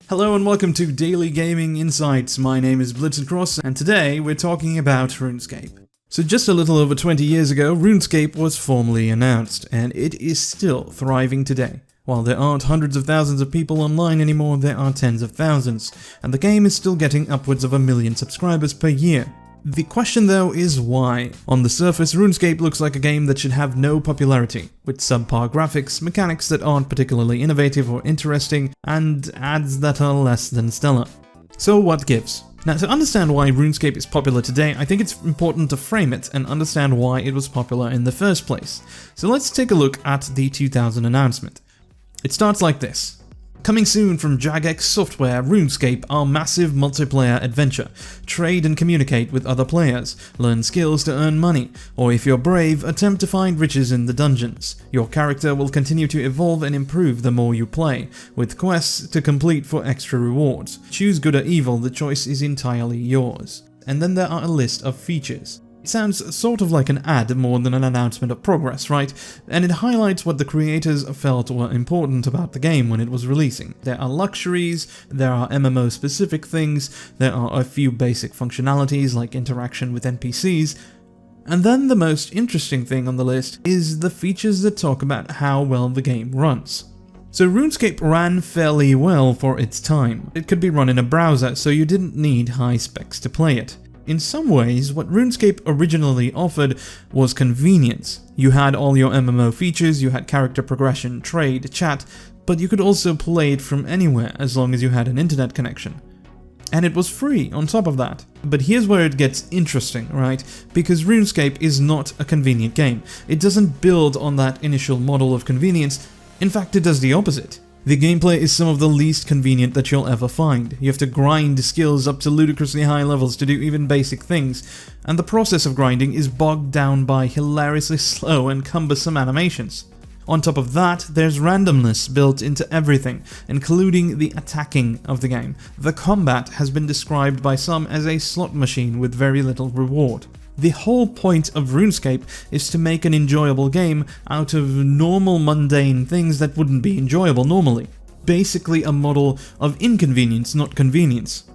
Hello and welcome to Daily Gaming Insights. My name is Blitzencross and today we're talking about Runescape. So just a little over 20 years ago, Runescape was formally announced, and it is still thriving today. While there aren't hundreds of thousands of people online anymore, there are tens of thousands, and the game is still getting upwards of 1 million subscribers per year. The question though is why? On the surface, Runescape looks like a game that should have no popularity, with subpar graphics, mechanics that aren't particularly innovative or interesting, and ads that are less than stellar. So what gives? Now, to understand why RuneScape is popular today, I think it's important to frame it and understand why it was popular in the first place. So let's take a look at the 2000 announcement. It starts like this. Coming soon from Jagex Software, RuneScape, our massive multiplayer adventure. Trade and communicate with other players, learn skills to earn money, or if you're brave, attempt to find riches in the dungeons. Your character will continue to evolve and improve the more you play, with quests to complete for extra rewards. Choose good or evil, the choice is entirely yours. And then there are a list of features. It sounds sort of like an ad more than an announcement of progress, right? And it highlights what the creators felt were important about the game when it was releasing. There are luxuries, there are MMO-specific things, there are a few basic functionalities like interaction with NPCs, and then the most interesting thing on the list is the features that talk about how well the game runs. So RuneScape ran fairly well for its time. It could be run in a browser, so you didn't need high specs to play it. In some ways, what RuneScape originally offered was convenience. You had all your MMO features, you had character progression, trade, chat, but you could also play it from anywhere as long as you had an internet connection. And it was free on top of that. But here's where it gets interesting, right? Because RuneScape is not a convenient game. It doesn't build on that initial model of convenience. In fact, it does the opposite. The gameplay is some of the least convenient that you'll ever find. You have to grind skills up to ludicrously high levels to do even basic things, and the process of grinding is bogged down by hilariously slow and cumbersome animations. On top of that, there's randomness built into everything, including the attacking of the game. The combat has been described by some as a slot machine with very little reward. The whole point of RuneScape is to make an enjoyable game out of normal mundane things that wouldn't be enjoyable normally. Basically a model of inconvenience, not convenience.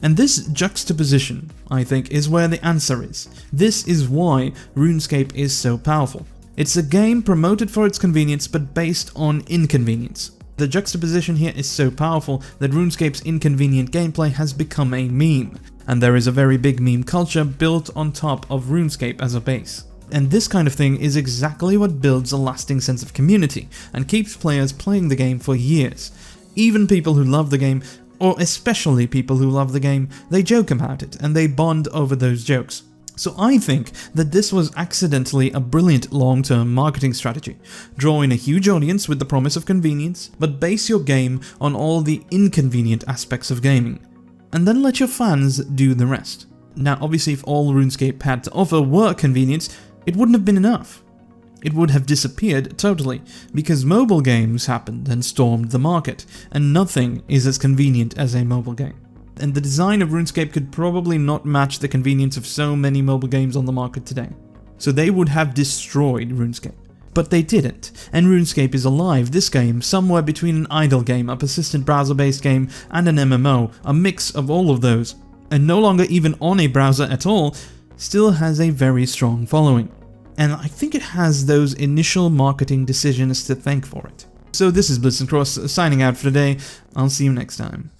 And this juxtaposition, I think, is where the answer is. This is why RuneScape is so powerful. It's a game promoted for its convenience but based on inconvenience. The juxtaposition here is so powerful that RuneScape's inconvenient gameplay has become a meme. And there is a very big meme culture built on top of RuneScape as a base. And this kind of thing is exactly what builds a lasting sense of community and keeps players playing the game for years. Even people who love the game, or especially people who love the game, they joke about it and they bond over those jokes. So I think that this was accidentally a brilliant long-term marketing strategy. Draw in a huge audience with the promise of convenience, but base your game on all the inconvenient aspects of gaming. And then let your fans do the rest. Now obviously if all RuneScape had to offer were convenience, it wouldn't have been enough. It would have disappeared totally, because mobile games happened and stormed the market, and nothing is as convenient as a mobile game. And the design of RuneScape could probably not match the convenience of so many mobile games on the market today. So they would have destroyed RuneScape. But they didn't, and RuneScape is alive, this game, somewhere between an idle game, a persistent browser-based game, and an MMO, a mix of all of those, and no longer even on a browser at all, still has a very strong following. And I think it has those initial marketing decisions to thank for it. So this is Blitzencross signing out for today. I'll see you next time.